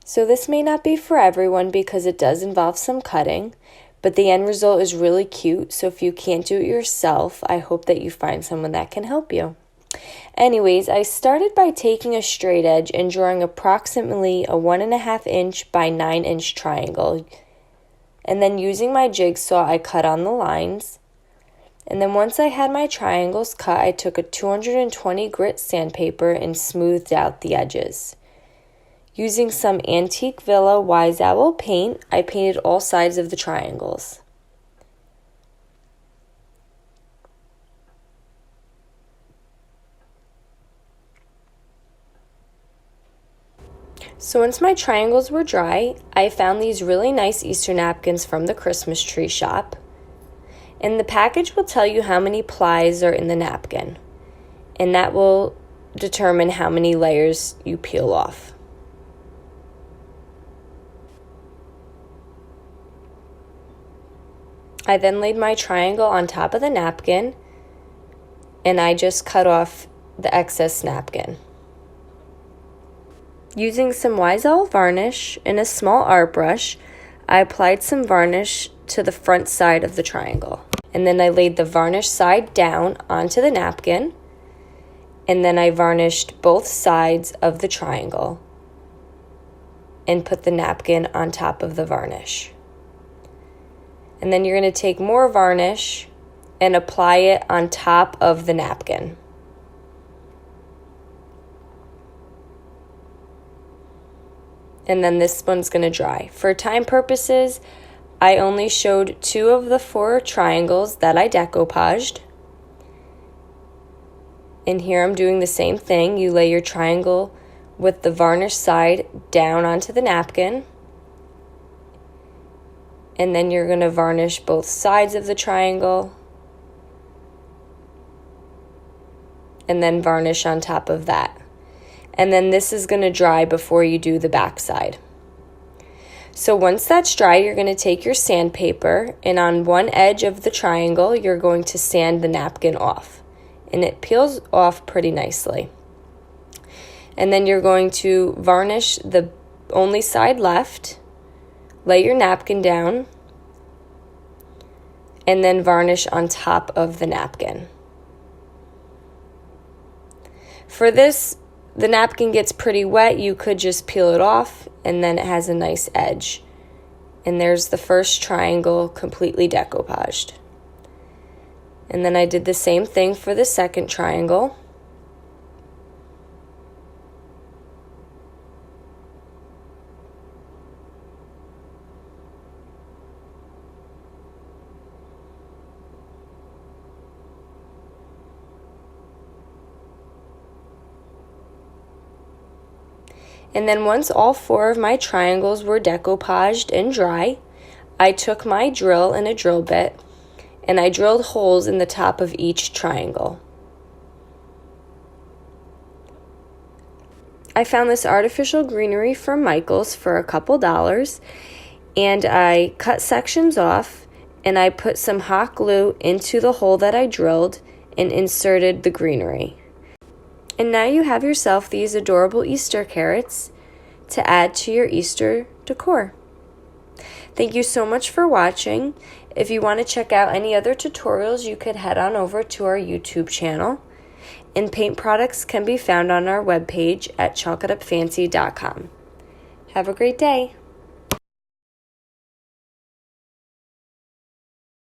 So this may not be for everyone because it does involve some cutting, but the end result is really cute. So if you can't do it yourself, I hope that you find someone that can help you. Anyways, I started by taking a straight edge and drawing approximately a 1.5 inch by 9 inch triangle. And then using my jigsaw, I cut on the lines. And then once I had my triangles cut, I took a 220 grit sandpaper and smoothed out the edges. Using some Antique Villa Wise Owl paint, I painted all sides of the triangles. So once my triangles were dry, I found these really nice Easter napkins from the Christmas tree shop. And the package will tell you how many plies are in the napkin, and that will determine how many layers you peel off. I then laid my triangle on top of the napkin, and I just cut off the excess napkin. Using some Wise Owl varnish and a small art brush, I applied some varnish to the front side of the triangle. And then I laid the varnish side down onto the napkin, and then I varnished both sides of the triangle and put the napkin on top of the varnish. And then you're going to take more varnish and apply it on top of the napkin. And then this one's going to dry. For time purposes, I only showed 2 of the 4 triangles that I decoupaged. And here I'm doing the same thing. You lay your triangle with the varnish side down onto the napkin. And then you're going to varnish both sides of the triangle. And then varnish on top of that. And then this is going to dry before you do the back side. So once that's dry, you're going to take your sandpaper, and on one edge of the triangle, you're going to sand the napkin off. And it peels off pretty nicely. And then you're going to varnish the only side left, lay your napkin down, and then varnish on top of the napkin. For this, the napkin gets pretty wet. You could just peel it off, and then it has a nice edge. And there's the first triangle completely decoupaged. And then I did the same thing for the second triangle. And then once all 4 of my triangles were decoupaged and dry, I took my drill and a drill bit, and I drilled holes in the top of each triangle. I found this artificial greenery from Michael's for a couple dollars, and I cut sections off, and I put some hot glue into the hole that I drilled and inserted the greenery. And now you have yourself these adorable Easter carrots to add to your Easter decor. Thank you so much for watching. If you want to check out any other tutorials, you could head on over to our YouTube channel. And paint products can be found on our webpage at chalkitupfancy.com. Have a great day.